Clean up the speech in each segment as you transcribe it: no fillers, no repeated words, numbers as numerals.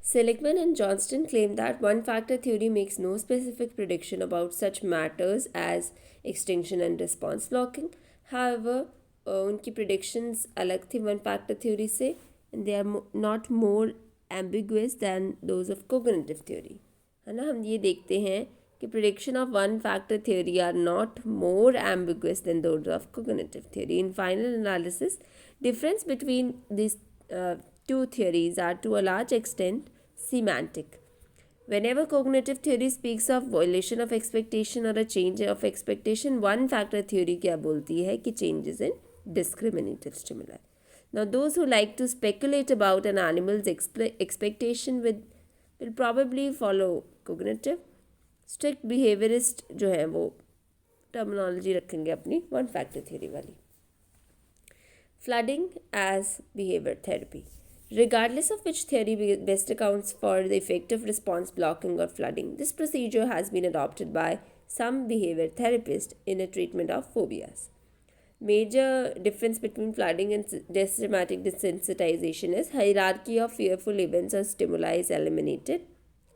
Seligman and Johnston claim that one-factor theory makes no specific prediction about such matters as extinction and response blocking. However, उनकी predictions अलग थी one-factor theory से, and they are not more ambiguous than those of cognitive theory. है ना, हम ये देखते हैं कि prediction of one-factor theory are not more ambiguous than those of cognitive theory. In final analysis, difference between these two theories are to a large extent semantic. Whenever cognitive theory speaks of violation of expectation or a change of expectation, one factor theory क्या बोलती है कि changes in discriminative stimuli. Now, those who like to speculate about an animal's expectation will probably follow cognitive. Strict behaviorist जो है वो terminology रखेंगे अपनी one factor theory वाली. Flooding as behavior therapy. Regardless of which theory best accounts for the effective response blocking or flooding, this procedure has been adopted by some behavior therapists in a treatment of phobias. Major difference between flooding and systematic desensitization is hierarchy of fearful events or stimuli is eliminated.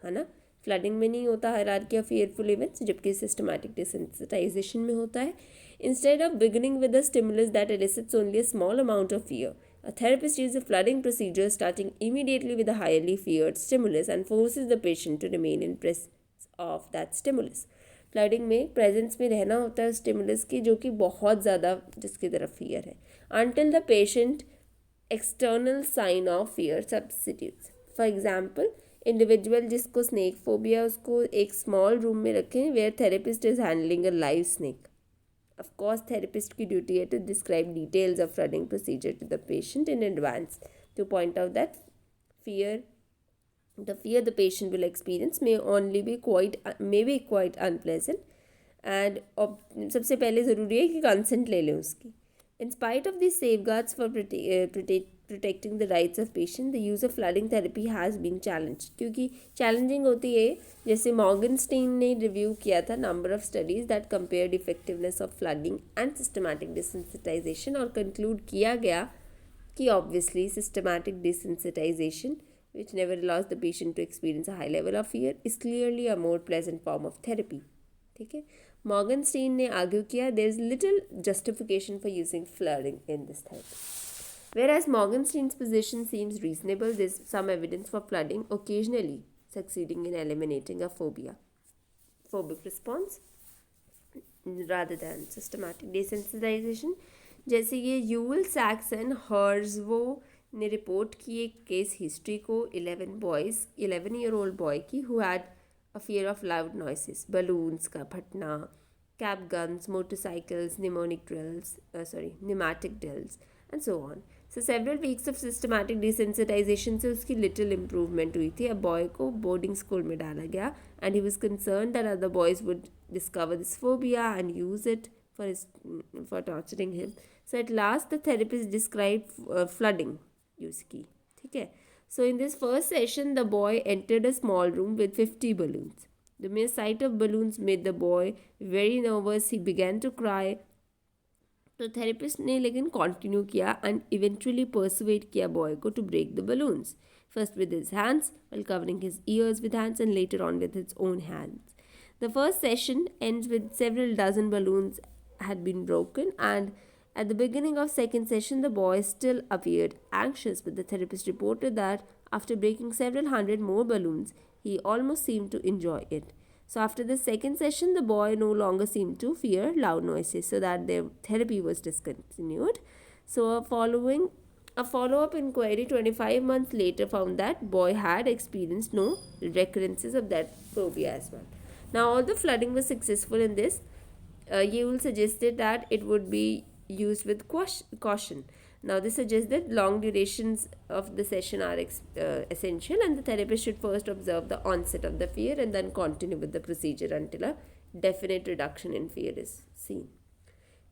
है ना, flooding में नहीं होता hierarchy of fearful events, जबकि systematic desensitization में होता है. Instead of beginning with a stimulus that elicits only a small amount of fear, a therapist uses a flooding procedure starting immediately with a highly feared stimulus and forces the patient to remain in presence of that stimulus. Flooding में presence में रहना होता है stimulus की जो कि बहुत ज़्यादा जिसकी तरफ फियर है, until the patient external sign of fear substitutes. For example, individual जिसको स्नेक फोबिया उसको एक स्मॉल रूम में रखें where therapist is handling a live snake. Of course, therapist की duty है to describe details of flooding procedure to the patient in advance to point out that the fear the patient will experience may be quite unpleasant, and सबसे पहले ज़रूरी है कि consent ले लें उसकी. In spite of these safeguards for protecting the rights of patient, the use of flooding therapy has been challenged. क्योंकि challenging होती है, जैसे Morgenstein ने रिव्यू किया था number of studies that compared effectiveness of flooding and systematic desensitization और conclude किया गया कि obviously systematic desensitization, which never allows the patient to experience a high level of fear, is clearly a more pleasant form of therapy. ठीक है, Morgenstein ने argue किया there is little justification for using flooding in this therapy. Whereas Morgenstein's position seems reasonable, there is some evidence for flooding occasionally succeeding in eliminating a phobic response rather than systematic desensitization. जैसे ये you'll सैक्स and हर्जवो ने report की एक case history को 11 year old boy की who had a fear of loud noises, balloons का फटना, cap guns, motorcycles, pneumatic drills, and so on. So several weeks of systematic desensitization से उसकी little improvement हुई थी. अब boy को boarding school में डाला गया and he was concerned that other boys would discover this phobia and use it for torturing him. So at last the therapist described flooding use की. ठीक है. So in this first session, the boy entered a small room with 50 balloons. The mere sight of balloons made the boy very nervous. He began to cry. तो therapist ने लेकिन continue किया and eventually persuade किया boy को to break the balloons. First with his hands, while covering his ears with hands, and later on with his own hands. The first session ends with several dozen balloons had been broken, and at the beginning of second session, the boy still appeared anxious, but the therapist reported that after breaking several hundred more balloons, he almost seemed to enjoy it. So after the second session, the boy no longer seemed to fear loud noises, so that their therapy was discontinued. So a follow-up inquiry 25 months later found that boy had experienced no recurrences of that phobia as well. Now all the flooding was successful in this. Yule suggested that it would be used with caution. Now this suggests that long durations of the session are essential, and the therapist should first observe the onset of the fear and then continue with the procedure until a definite reduction in fear is seen.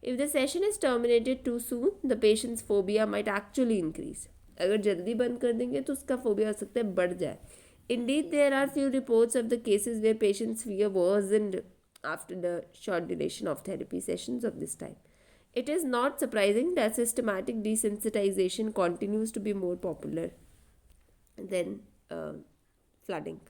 If the session is terminated too soon, the patient's phobia might actually increase. अगर जल्दी बंद कर देंगे तो उसका phobia हो सकता है बढ़ जाए. Indeed, there are few reports of the cases where patients' fear worsened after the short duration of therapy sessions of this type. It is not surprising that systematic desensitization continues to be more popular than flooding.